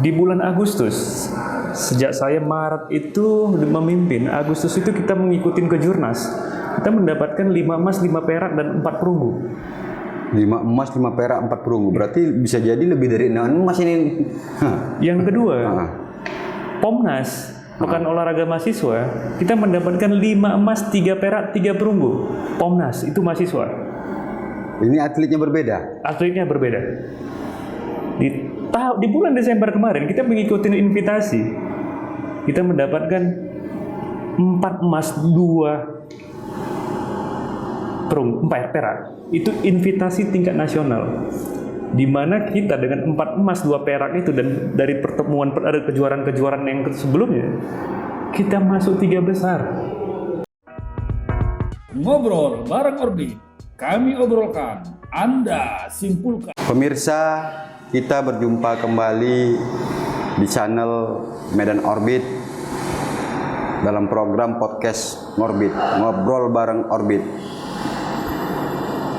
Di bulan Agustus, sejak saya Maret itu memimpin, Agustus itu kita mengikuti kejurnas. Kita mendapatkan 5 emas, 5 perak, dan 4 perunggu. 5 emas, 5 perak, 4 perunggu. Berarti bisa jadi lebih dari 6 emas ini. Yang kedua, Pomnas, Pekan Olahraga Mahasiswa, kita mendapatkan 5 emas, 3 perak, 3 perunggu. Pomnas, itu mahasiswa. Ini atletnya berbeda? Atletnya berbeda. Di bulan Desember kemarin, kita mengikuti invitasi. Kita mendapatkan 4 emas, 2 perunggu, 4 perak. Itu invitasi tingkat nasional. Di mana kita dengan 4 emas 2 perak itu, dan dari pertemuan ada kejuaraan-kejuaraan yang sebelumnya, kita masuk 3 besar. Ngobrol bareng Orbit, kami obrolkan, Anda simpulkan. Pemirsa, kita berjumpa kembali di channel Medan Orbit dalam program podcast Ngorbit, Ngobrol bareng Orbit.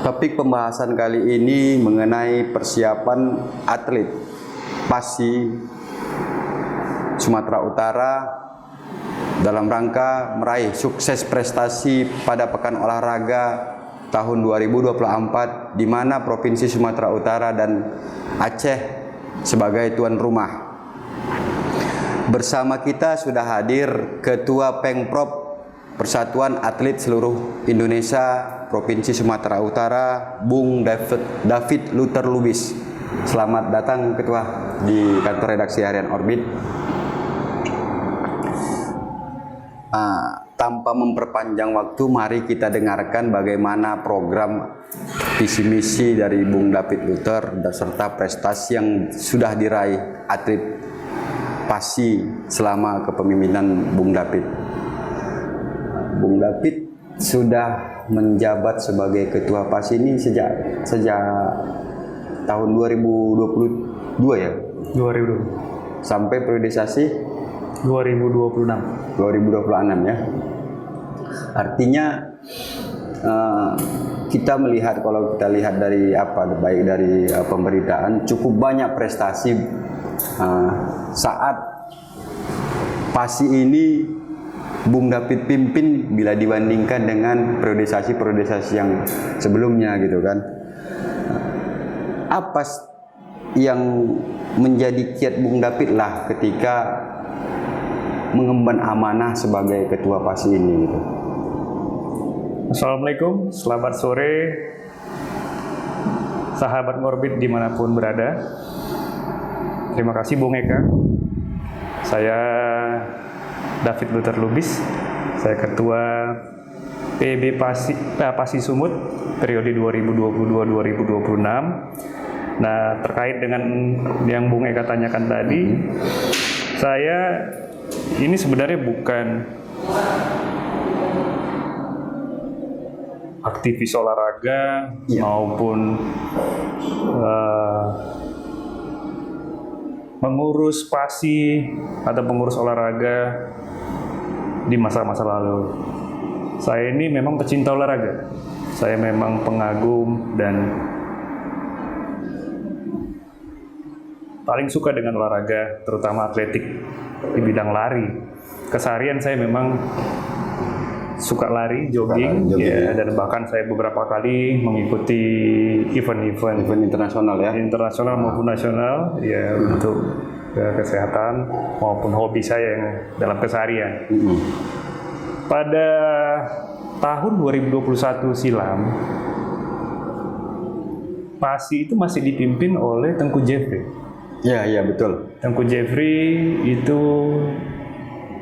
Topik pembahasan kali ini mengenai persiapan atlet PASI Sumatera Utara dalam rangka meraih sukses prestasi pada Pekan Olahraga tahun 2024, di mana Provinsi Sumatera Utara dan Aceh sebagai tuan rumah. Bersama kita sudah hadir Ketua Pengprov Persatuan Atlet Seluruh Indonesia Provinsi Sumatera Utara, Bung David Luther Lubis. Selamat datang Ketua di kantor redaksi Harian Orbit. Tanpa memperpanjang waktu, mari kita dengarkan bagaimana program visi misi dari Bung David Luther serta prestasi yang sudah diraih atlet PASI selama kepemimpinan Bung David. Bung David sudah menjabat sebagai Ketua PASI ini sejak tahun 2022 ya? 2020. Sampai periodisasi 2026 ya. Artinya kita melihat, kalau kita lihat dari baik dari pemberitaan, cukup banyak prestasi saat PASI ini Bung David pimpin bila dibandingkan dengan periodisasi yang sebelumnya gitu kan. Apa yang menjadi kiat Bung David lah ketika mengemban amanah sebagai Ketua PASI ini gitu? Assalamualaikum, selamat sore sahabat Ngorbit dimanapun berada. Terima kasih Bung Eka. Saya David Luther Lubis, saya Ketua PB PASI Sumut periode 2022-2026. Nah, terkait dengan yang Bung Eka tanyakan tadi, saya ini sebenarnya bukan aktivis olahraga maupun mengurus PASI atau pengurus olahraga di masa-masa lalu. Saya ini memang pecinta olahraga. Saya memang pengagum dan paling suka dengan olahraga, terutama atletik di bidang lari. Keseharian saya memang suka lari, jogging, dan bahkan saya beberapa kali mengikuti event internasional ya, internasional maupun nasional ya, untuk kesehatan maupun hobi saya yang dalam keseharian. Pada tahun 2021 silam, PASI itu masih dipimpin oleh Tengku Jeffrey. Iya betul. Tengku Jeffrey itu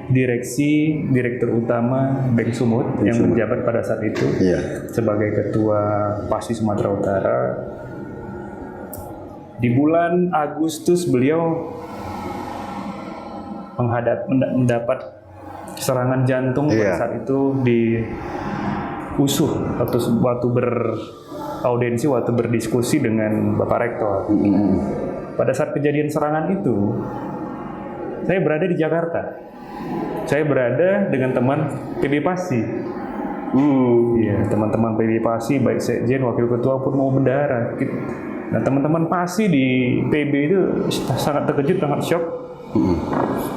direktur utama Bank Sumut yang menjabat pada saat itu sebagai Ketua PASI Sumatera Utara. Di bulan Agustus beliau mendapat serangan jantung pada saat itu di USUH waktu beraudiensi, waktu berdiskusi dengan Bapak Rektor. Pada saat kejadian serangan itu, saya berada di Jakarta. Saya berada dengan teman PB PASI. Teman-teman PB PASI, baik sekjen, wakil ketua pun mau bendahara. Nah, teman-teman PASI di PB itu sangat terkejut, sangat shock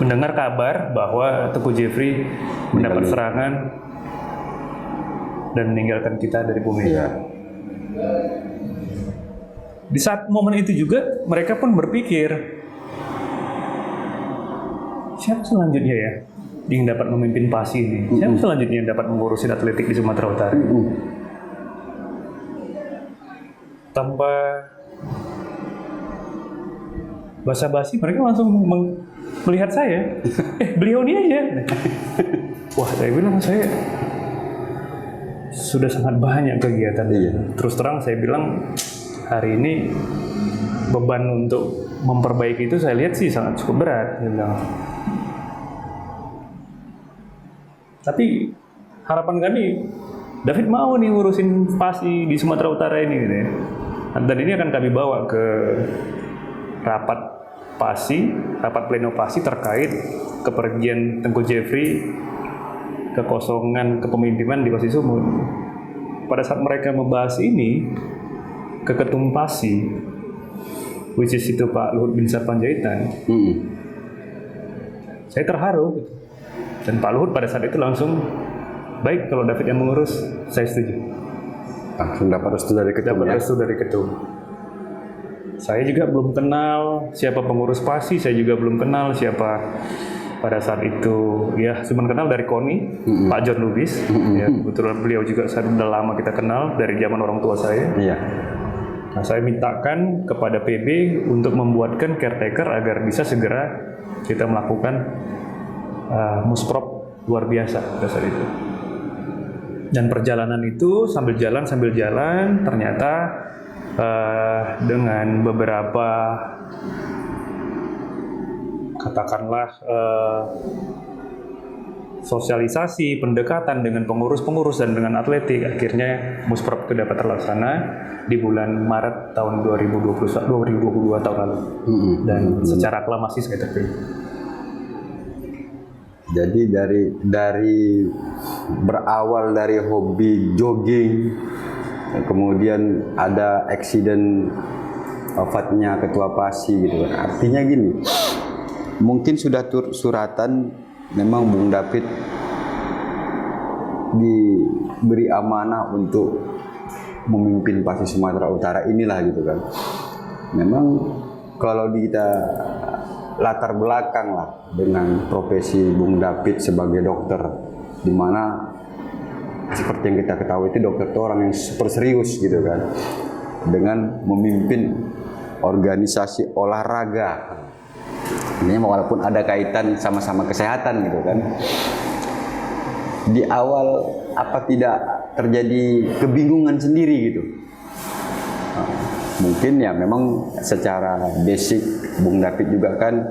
mendengar kabar bahwa Tengku Jeffrey mendapat serangan dan meninggalkan kita dari bumi. Iya. Di saat momen itu juga mereka pun berpikir, siapa selanjutnya ya yang dapat memimpin PASI ini? Siapa selanjutnya yang dapat mengurusin atletik di Sumatera Utara? Tanpa basa-basi mereka langsung melihat saya. Beliau ini aja. Wah, saya bilang saya sudah sangat banyak kegiatan. Terus terang saya bilang hari ini beban untuk memperbaiki itu saya lihat sih sangat cukup berat. Saya bilang. Tapi harapan kami David mau nih ngurusin PASI di Sumatera Utara ini gitu ya. Dan ini akan kami bawa ke rapat PASI, rapat pleno PASI terkait kepergian Tengku Jeffrey, kekosongan kepemimpinan di PASI Sumut. Pada saat mereka membahas ini ke Ketum PASI, which is itu Pak Luhut Binsar Panjaitan, saya terharu. Dan Pak Luhut pada saat itu langsung, baik kalau David yang mengurus, saya setuju. Langsung dapat restu dari ketum. Dapat restu dari ketum. Saya juga belum kenal siapa pengurus PASI, saya juga belum kenal siapa pada saat itu. Ya, cuma kenal dari KONI, Pak John Lubis. Ya, kebetulan beliau juga sudah lama kita kenal dari zaman orang tua saya. Iya. Nah, saya mintakan kepada PB untuk membuatkan caretaker agar bisa segera kita melakukan musprop luar biasa pada saat itu. Dan perjalanan itu sambil jalan ternyata dengan beberapa katakanlah sosialisasi, pendekatan dengan pengurus-pengurus dan dengan atletik, akhirnya musprop itu dapat terlaksana di bulan Maret tahun 2022 tahun lalu. Dan secara aklamasi saya terpilih. Jadi dari berawal dari hobi jogging, kemudian ada eksiden wafatnya ketua PASI gitu kan. Artinya gini, mungkin sudah suratan memang Bung David diberi amanah untuk memimpin PASI Sumatera Utara inilah gitu kan. Memang kalau kita latar belakang lah dengan profesi Bung David sebagai dokter, di mana seperti yang kita ketahui itu dokter itu orang yang super serius gitu kan, dengan memimpin organisasi olahraga. Ini walaupun ada kaitan sama-sama kesehatan gitu kan. Di awal apa tidak terjadi kebingungan sendiri gitu? Mungkin ya memang secara basic Bung David juga kan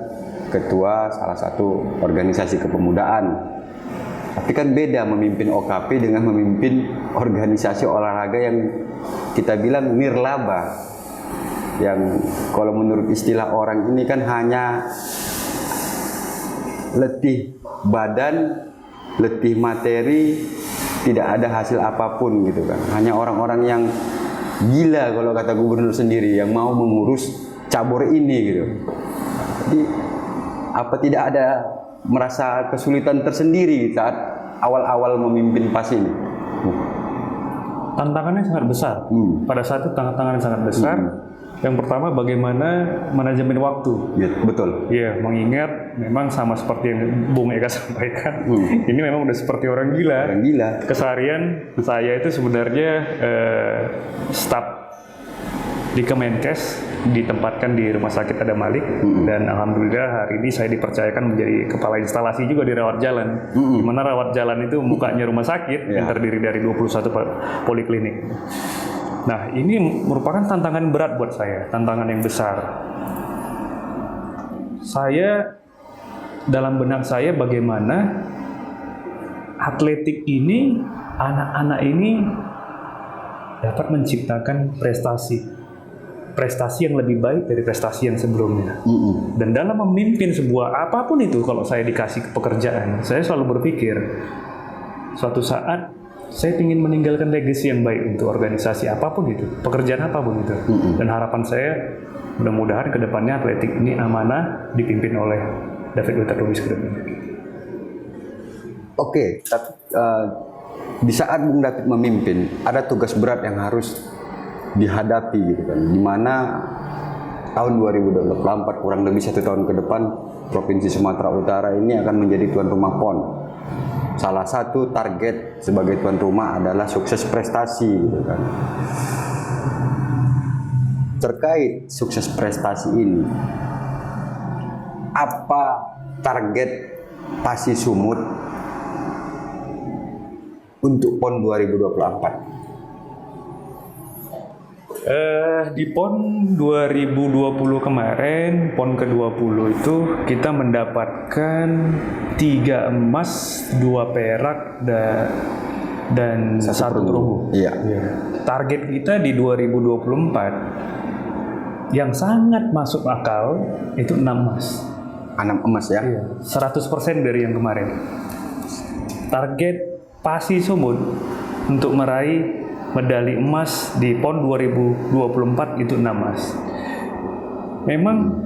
ketua salah satu organisasi kepemudaan. Tapi kan beda memimpin OKP dengan memimpin organisasi olahraga yang kita bilang nirlaba. Yang kalau menurut istilah orang ini kan hanya letih badan, letih materi, tidak ada hasil apapun gitu kan. Hanya orang-orang yang gila kalau kata gubernur sendiri yang mau mengurus cabur ini gitu. Jadi apa tidak ada merasa kesulitan tersendiri saat awal-awal memimpin PASI ini? Tantangannya sangat besar. Pada saat itu tantangannya sangat besar. Yang pertama bagaimana manajemen waktu. Ya, betul. Iya, mengingat memang sama seperti yang Bung Eka sampaikan, ini memang udah seperti orang gila. Orang gila. Keseharian saya itu sebenarnya staf di Kemenkes, ditempatkan di Rumah Sakit Adam Malik, dan alhamdulillah hari ini saya dipercayakan menjadi kepala instalasi juga di rawat jalan. Di mana rawat jalan itu mukanya rumah sakit yang terdiri dari 21 poliklinik. Nah, ini merupakan tantangan berat buat saya, tantangan yang besar. Saya, dalam benak saya bagaimana atletik ini, anak-anak ini dapat menciptakan prestasi yang lebih baik dari prestasi yang sebelumnya. Dan dalam memimpin sebuah apapun itu, kalau saya dikasih pekerjaan, saya selalu berpikir, suatu saat saya ingin meninggalkan legacy yang baik untuk organisasi apapun itu, pekerjaan apapun itu. Dan harapan saya mudah-mudahan ke depannya atletik ini amanah dipimpin oleh David Luther Lubis ke depan. Oke, tapi di saat Bung David memimpin, ada tugas berat yang harus dihadapi gitu kan, di mana tahun 2024 kurang lebih 1 tahun ke depan Provinsi Sumatera Utara ini akan menjadi tuan rumah PON. Salah satu target sebagai tuan rumah adalah sukses prestasi gitu kan. Terkait sukses prestasi ini, apa target Pasi Sumut untuk PON 2024? Di PON 2020 kemarin, PON ke-20 itu kita mendapatkan 3 emas, 2 perak, dan 1 perunggu. Iya. Target kita di 2024 yang sangat masuk akal itu 6 emas. 6 emas ya? Iya, 100% dari yang kemarin. Target Pasi Sumut untuk meraih medali emas di PON 2024 itu 6 emas. Memang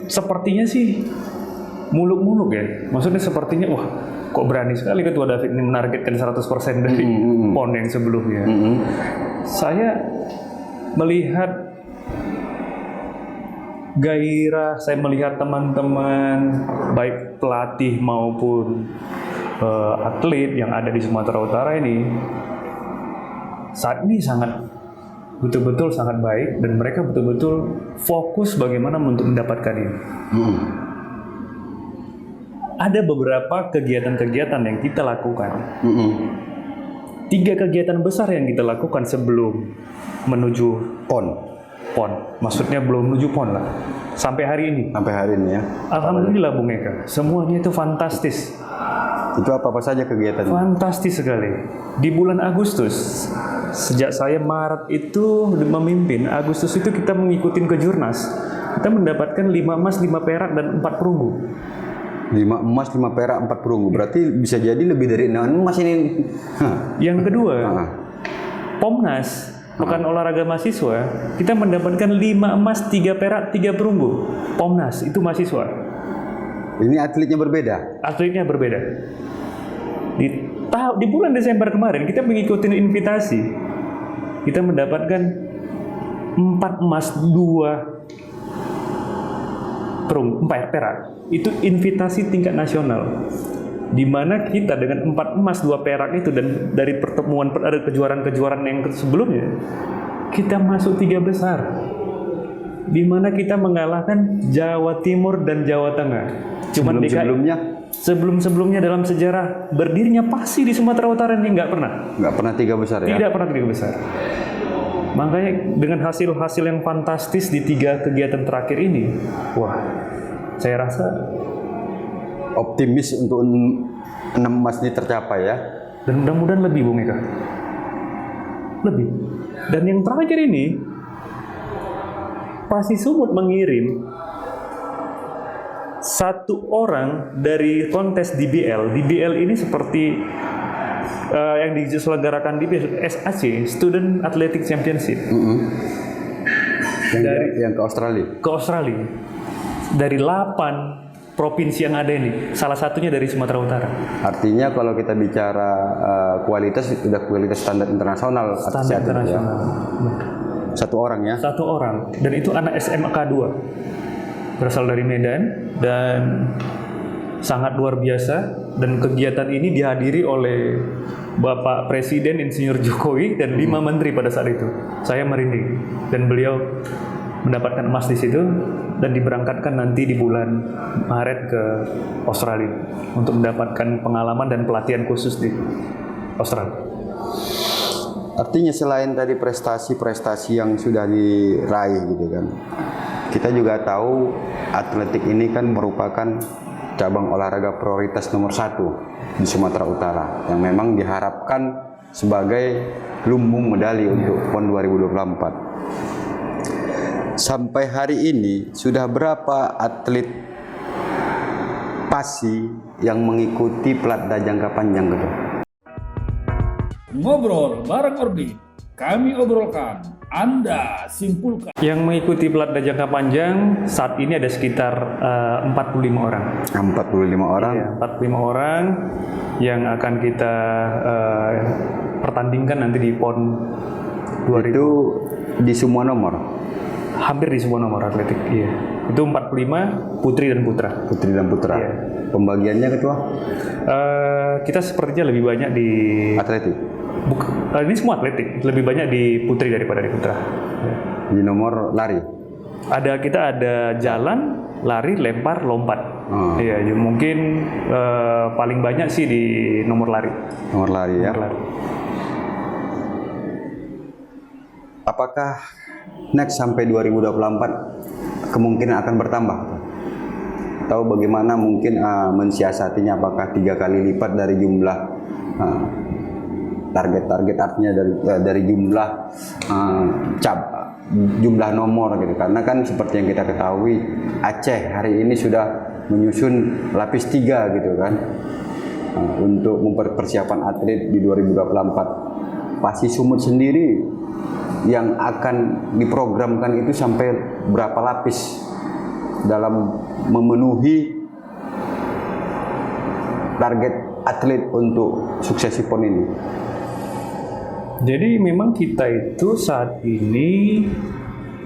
sepertinya sih muluk-muluk ya. Maksudnya sepertinya wah kok berani sekali Ketua David ini menargetkan 100% dari PON yang sebelumnya. Saya melihat gairah, saya melihat teman-teman baik pelatih maupun atlet yang ada di Sumatera Utara ini saat ini betul-betul sangat baik, dan mereka betul-betul fokus bagaimana untuk mendapatkan ini. Ada beberapa kegiatan-kegiatan yang kita lakukan. 3 kegiatan besar yang kita lakukan sebelum menuju PON. Maksudnya belum menuju PON lah. Sampai hari ini. Sampai hari ini ya. Alhamdulillah Bung Eka, semuanya itu fantastis. Itu apa saja kegiatannya? Fantastis sekali. Di bulan Agustus, sejak saya Maret itu memimpin, Agustus itu kita mengikuti kejurnas. Kita mendapatkan 5 emas, 5 perak, dan 4 perunggu. 5 emas, 5 perak, 4 perunggu. Berarti bisa jadi lebih dari 6 emas ini. Yang kedua, Pomnas, Pekan Olahraga Mahasiswa, kita mendapatkan 5 emas, 3 perak, 3 perunggu. Pomnas, itu mahasiswa. Ini atletnya berbeda? Atletnya berbeda. Di bulan Desember kemarin kita mengikuti invitasi. Kita mendapatkan 4 emas, 2 perunggu, 4 perak. Itu invitasi tingkat nasional. Di mana kita dengan 4 emas, 2 perak itu, dan dari pertemuan ada kejuaraan-kejuaraan yang sebelumnya, kita masuk 3 besar. Di mana kita mengalahkan Jawa Timur dan Jawa Tengah. Cuman sebelum-sebelumnya dalam sejarah berdirinya Pasi di Sumatera Utara ini nggak pernah 3 besar ya? Tidak pernah 3 besar. Makanya dengan hasil-hasil yang fantastis di 3 kegiatan terakhir ini, wah, saya rasa optimis untuk 6 emas ini tercapai ya? Dan mudah-mudahan lebih, Bung Eka. Lebih. Dan yang terakhir ini, Pasi Sumut mengirim 1 orang dari kontes DBL. DBL ini seperti yang diselenggarakan di SAC, Student Athletic Championship. Yang ke Australia? Ke Australia. Dari 8 provinsi yang ada ini, salah satunya dari Sumatera Utara. Artinya kalau kita bicara kualitas, sudah kualitas standar internasional. Standar internasional. Ya. 1 orang ya? 1 orang. Dan itu anak SMK 2. Berasal dari Medan, dan sangat luar biasa. Dan kegiatan ini dihadiri oleh Bapak Presiden Insinyur Jokowi dan 5 menteri pada saat itu. Saya merinding, dan beliau mendapatkan emas di situ dan diberangkatkan nanti di bulan Maret ke Australia untuk mendapatkan pengalaman dan pelatihan khusus di Australia. Artinya selain tadi prestasi-prestasi yang sudah diraih gitu kan, kita juga tahu atletik ini kan merupakan cabang olahraga prioritas nomor 1 di Sumatera Utara yang memang diharapkan sebagai lumbung medali untuk PON 2024. Sampai hari ini sudah berapa atlet Pasi yang mengikuti pelatda jangka panjang gitu? Ngobrol bareng Orbit, kami obrolkan, Anda simpulkan. Yang mengikuti pelatda jangka panjang saat ini ada sekitar 45 orang. 45 orang. Ya, 45 orang yang akan kita pertandingkan nanti di PON 2000. Itu di semua nomor. Hampir di semua nomor atletik. Iya. Itu 45 putri dan putra. Putri dan putra. Iya. Pembagiannya ketua? Kita sepertinya lebih banyak di Atletik. ini semua atletik, lebih banyak di putri daripada di putra. Ya. Di nomor lari. Kita ada jalan, lari, lempar, lompat. Iya, ya mungkin paling banyak sih di nomor lari. Nomor lari ya. Nomor lari. Apakah next sampai 2024 kemungkinan akan bertambah? Atau bagaimana mungkin mensiasatinya? Apakah 3 kali lipat dari jumlah target-target, artinya dari jumlah jumlah nomor gitu? Karena kan seperti yang kita ketahui, Aceh hari ini sudah menyusun lapis 3 gitu kan, untuk mempersiapkan atlet di 2024. Pasi Sumut sendiri yang akan diprogramkan itu sampai berapa lapis dalam memenuhi target atlet untuk suksesi PON ini? Jadi memang kita itu saat ini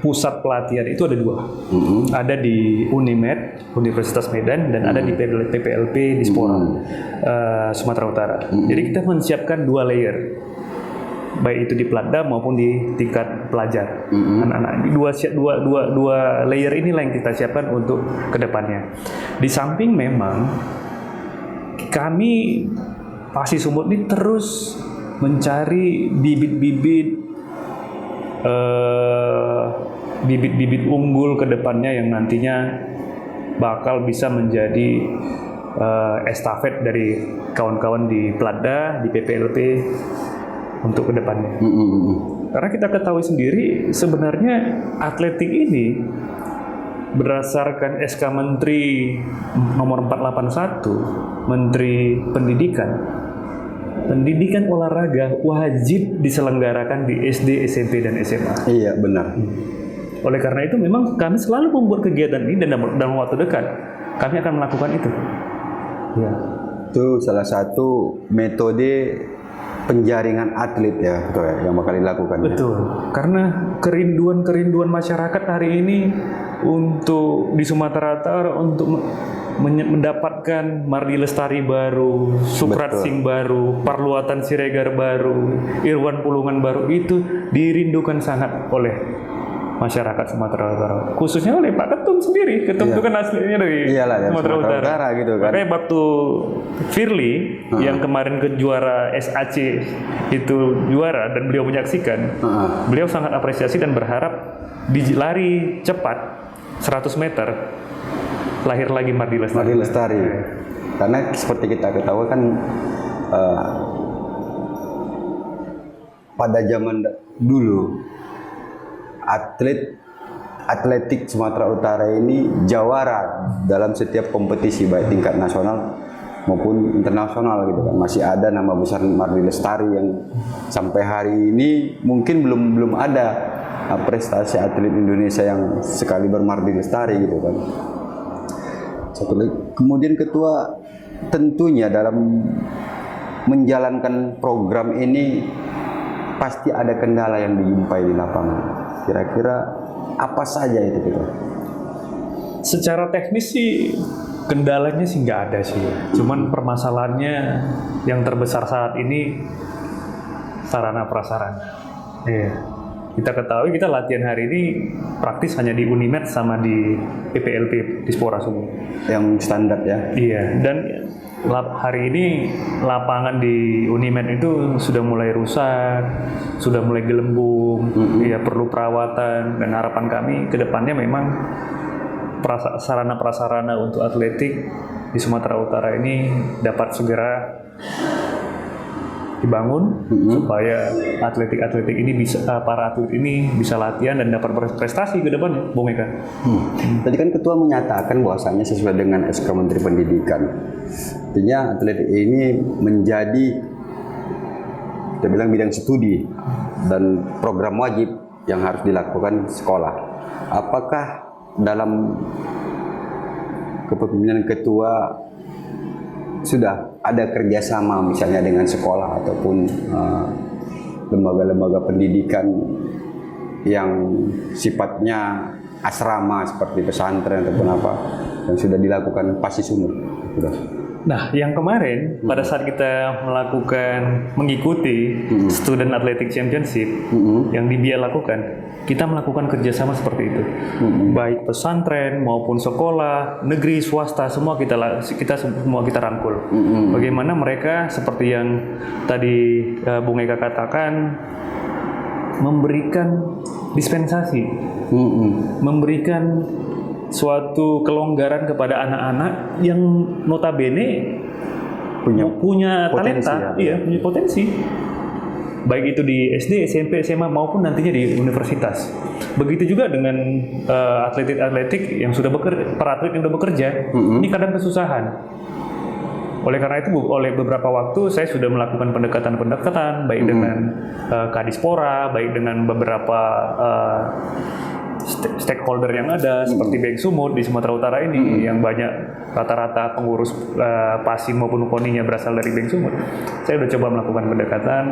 pusat pelatihan itu ada 2. Ada di Unimed, Universitas Medan, dan ada di PPLP Dispora, Sumatera Utara. Jadi kita menyiapkan 2 layer, baik itu di pelatda maupun di tingkat pelajar. Anak-anak dua layer inilah yang kita siapkan untuk kedepannya. Di samping memang kami Pasi Sumut ini terus mencari bibit-bibit unggul ke depannya yang nantinya bakal bisa menjadi estafet dari kawan-kawan di pelatda, di PPLP untuk kedepannya. Karena kita ketahui sendiri sebenarnya atletik ini berdasarkan SK Menteri nomor 481, Menteri Pendidikan olahraga wajib diselenggarakan di SD, SMP, dan SMA. Iya, benar. Oleh karena itu memang kami selalu membuat kegiatan ini dan dalam waktu dekat kami akan melakukan itu. Ya. Itu salah satu metode penjaringan atlet ya, betul ya, yang bakal dilakukan. Betul. Karena kerinduan masyarakat hari ini untuk di Sumatera Utara untuk mendapatkan Mardi Lestari baru, Suprat Singh baru, Parluatan Siregar baru, Irwan Pulungan baru, itu dirindukan sangat oleh masyarakat Sumatera Utara, khususnya oleh Pak Ketum sendiri. Ketum itu kan aslinya dari Sumatera Utara gitu kan. Makanya waktu Firly yang kemarin ke juara SAC itu juara dan beliau menyaksikan, beliau sangat apresiasi dan berharap di lari cepat 100 meter lahir lagi Mardi Lestari. Karena seperti kita ketahui kan pada zaman dulu atletik Sumatera Utara ini jawara dalam setiap kompetisi baik tingkat nasional maupun internasional gitu kan. Masih ada nama besar Mardi Lestari yang sampai hari ini mungkin belum ada prestasi atlet Indonesia yang sekali berMardi Lestari gitu kan. Kemudian ketua, tentunya dalam menjalankan program ini pasti ada kendala yang dijumpai di lapangan. Kira-kira apa saja itu ketua? Secara teknis sih kendalanya sih nggak ada sih. Cuman permasalahannya yang terbesar saat ini sarana prasarana. Iya. Kita ketahui kita latihan hari ini praktis hanya di Unimed sama di PPLP Dispora semua. Yang standar ya? Iya, dan hari ini lapangan di Unimed itu sudah mulai rusak, sudah mulai gelembung, ya perlu perawatan, dan harapan kami ke depannya memang sarana prasarana untuk atletik di Sumatera Utara ini dapat segera dibangun supaya atletik ini bisa, para atlet ini bisa latihan dan dapat berprestasi ke depannya, Bung Eka. Tadi kan ketua menyatakan bahwasanya sesuai dengan SK Menteri Pendidikan, artinya atlet ini menjadi kita bilang bidang studi dan program wajib yang harus dilakukan sekolah. Apakah dalam kepemimpinan ketua sudah ada kerjasama misalnya dengan sekolah ataupun lembaga-lembaga pendidikan yang sifatnya asrama seperti pesantren ataupun apa yang sudah dilakukan pasti sumur? Sudah. Nah, yang kemarin pada saat kita mengikuti Student Athletic Championship yang di BIA lakukan, kita melakukan kerjasama seperti itu. Baik pesantren maupun sekolah, negeri, swasta, semua semua kita rangkul. Bagaimana mereka seperti yang tadi Bung Eka katakan, memberikan dispensasi, memberikan suatu kelonggaran kepada anak-anak yang notabene punya potensi, talenta, punya potensi. Baik itu di SD, SMP, SMA maupun nantinya di universitas. Begitu juga dengan atlet-atletik yang sudah bekerja, para atlet yang sudah bekerja, ini kadang kesusahan. Oleh karena itu, oleh beberapa waktu saya sudah melakukan pendekatan baik dengan Kadispora, baik dengan beberapa stakeholder yang ada seperti Bank Sumut di Sumatera Utara ini yang banyak rata-rata pengurus PASI maupun KONI-nya berasal dari Bank Sumut. Saya sudah coba melakukan pendekatan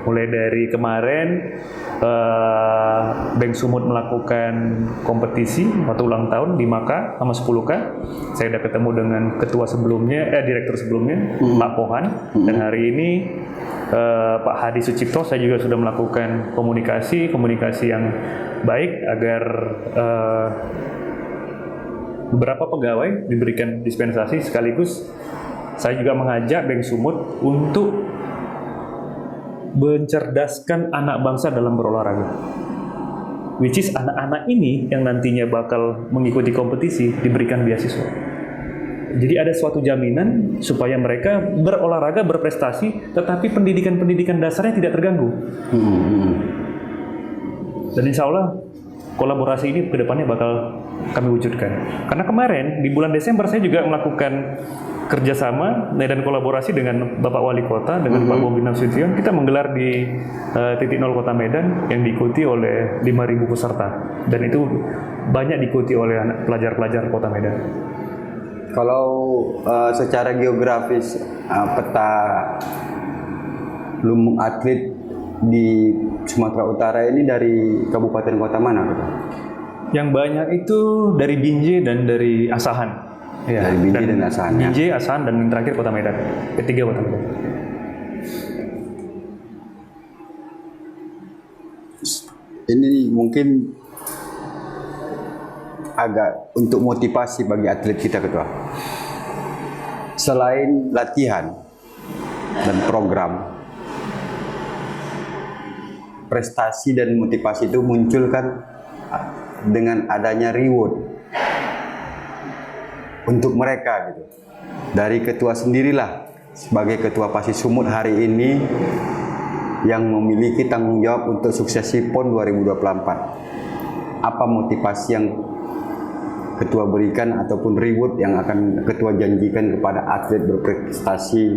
mulai dari kemarin Bank Sumut melakukan kompetisi waktu ulang tahun 5K sama 10K. Saya sudah ketemu dengan ketua sebelumnya, direktur sebelumnya Pak Pohan, dan hari ini Pak Hadi Sucipto saya juga sudah melakukan komunikasi yang baik agar beberapa pegawai diberikan dispensasi, sekaligus saya juga mengajak Bank Sumut untuk mencerdaskan anak bangsa dalam berolahraga, which is anak-anak ini yang nantinya bakal mengikuti kompetisi diberikan beasiswa. Jadi ada suatu jaminan supaya mereka berolahraga, berprestasi, tetapi pendidikan dasarnya tidak terganggu. Dan insya Allah kolaborasi ini kedepannya bakal kami wujudkan. Karena kemarin di bulan Desember saya juga melakukan kerjasama dan kolaborasi dengan Bapak Wali Kota, dengan Pak Bobi Nasution. Kita menggelar di titik nol Kota Medan yang diikuti oleh 5.000 peserta. Dan itu banyak diikuti oleh pelajar-pelajar Kota Medan. Kalau secara geografis peta lumbung atlet di Sumatera Utara ini dari kabupaten kota mana? Yang banyak itu dari Binjai dan dari Asahan. Ya, dari Binjai dan Asahan. Binjai, Asahan, dan yang terakhir Kota Medan. Ketiga Kota Medan. Ini mungkin agak untuk motivasi bagi atlet kita, Ketua. Selain latihan dan program, prestasi dan motivasi itu muncul kan dengan adanya reward untuk mereka gitu. Dari ketua sendirilah sebagai ketua PASI Sumut hari ini yang memiliki tanggung jawab untuk suksesi PON 2024. Apa motivasi yang ketua berikan ataupun reward yang akan ketua janjikan kepada atlet berprestasi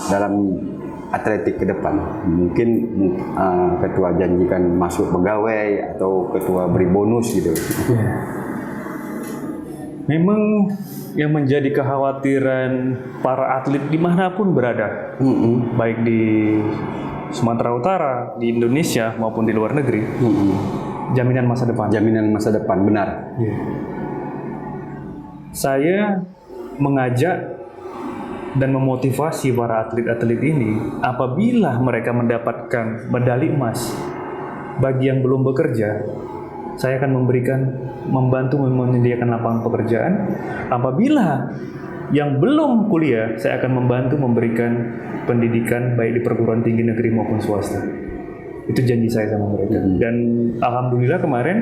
dalam atletik ke depan? Mungkin ketua janjikan masuk pegawai atau ketua beri bonus gitu. Memang yang menjadi kekhawatiran para atlet dimanapun berada, baik di Sumatera Utara, di Indonesia maupun di luar negeri, jaminan masa depan. Jaminan masa depan, benar. Saya mengajak dan memotivasi para atlet-atlet ini, apabila mereka mendapatkan medali emas, bagi yang belum bekerja, saya akan membantu menyediakan lapangan pekerjaan. Apabila yang belum kuliah, saya akan membantu memberikan pendidikan baik di perguruan tinggi negeri maupun swasta. Itu janji saya sama mereka. Dan alhamdulillah kemarin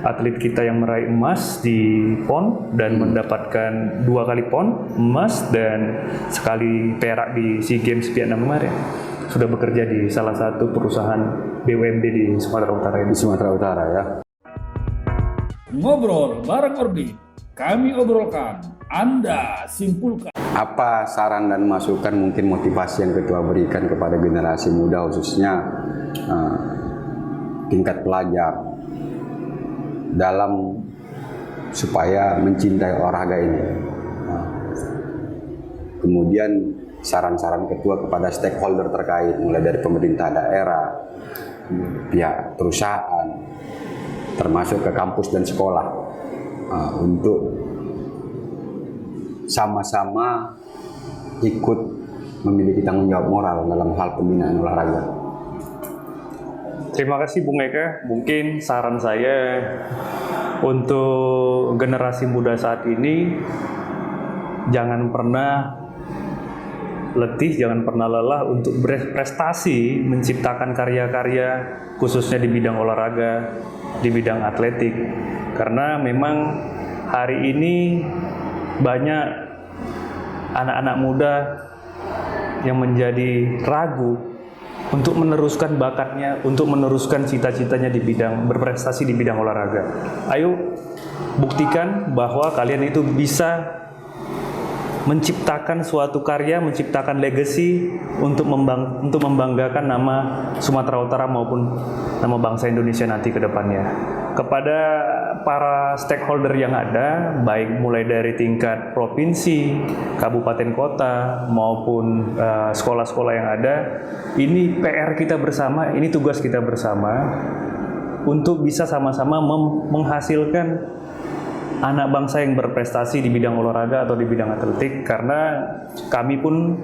atlet kita yang meraih emas di PON dan mendapatkan 2 kali PON emas dan sekali perak di SEA Games Vietnam kemarin sudah bekerja di salah satu perusahaan BUMD di Sumatera Utara ini. Sumatera Utara ya. Ngobrol bareng Orbit, kami obrolkan Anda simpulkan. Apa saran dan masukan mungkin motivasi yang Ketua berikan kepada generasi muda khususnya tingkat pelajar dalam supaya mencintai olahraga ini? Kemudian saran-saran Ketua kepada stakeholder terkait mulai dari pemerintah daerah, pihak perusahaan, termasuk ke kampus dan sekolah untuk sama-sama ikut memiliki tanggung jawab moral dalam hal pembinaan olahraga. Terima kasih Bung Eka. Mungkin saran saya untuk generasi muda saat ini, jangan pernah letih, jangan pernah lelah untuk berprestasi, menciptakan karya-karya khususnya di bidang olahraga, di bidang atletik. Karena memang hari ini banyak anak-anak muda yang menjadi ragu untuk meneruskan bakatnya, untuk meneruskan cita-citanya di bidang berprestasi di bidang olahraga. Ayo buktikan bahwa kalian itu bisa menciptakan suatu karya, menciptakan legacy untuk membanggakan nama Sumatera Utara maupun nama bangsa Indonesia nanti ke depannya. Kepada para stakeholder yang ada, baik mulai dari tingkat provinsi, kabupaten kota, maupun sekolah-sekolah yang ada, ini PR kita bersama, ini tugas kita bersama untuk bisa sama-sama menghasilkan anak bangsa yang berprestasi di bidang olahraga atau di bidang atletik. Karena kami pun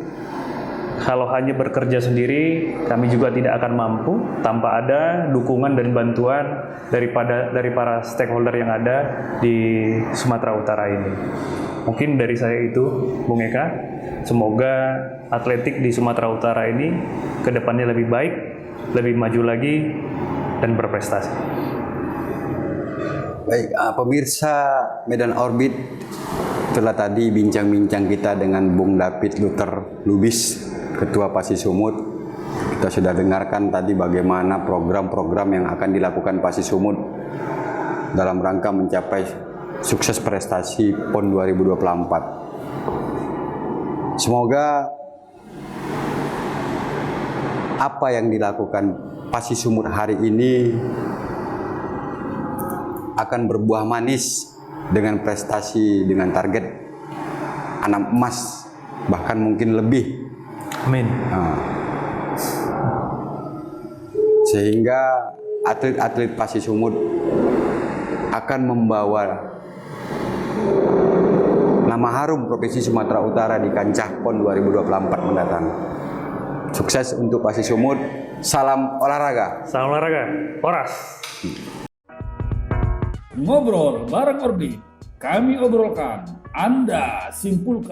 kalau hanya bekerja sendiri, kami juga tidak akan mampu tanpa ada dukungan dan bantuan dari para stakeholder yang ada di Sumatera Utara ini. Mungkin dari saya itu, Bung Eka. Semoga atletik di Sumatera Utara ini ke depannya lebih baik, lebih maju lagi, dan berprestasi. Baik, pemirsa Medan Orbit, itulah tadi bincang-bincang kita dengan Bung David Luther Lubis, Ketua PASI Sumut. Kita sudah dengarkan tadi bagaimana program-program yang akan dilakukan PASI Sumut dalam rangka mencapai sukses prestasi PON 2024. Semoga apa yang dilakukan PASI Sumut hari ini akan berbuah manis dengan prestasi, dengan target 6 emas, bahkan mungkin lebih. Amin. Sehingga atlet-atlet PASI Sumut akan membawa nama harum Provinsi Sumatera Utara di kancah PON 2024 mendatang. Sukses untuk PASI Sumut. Salam olahraga. Salam olahraga. Oras. Ngobrol bareng Orbit. Kami obrolkan, Anda simpulkan.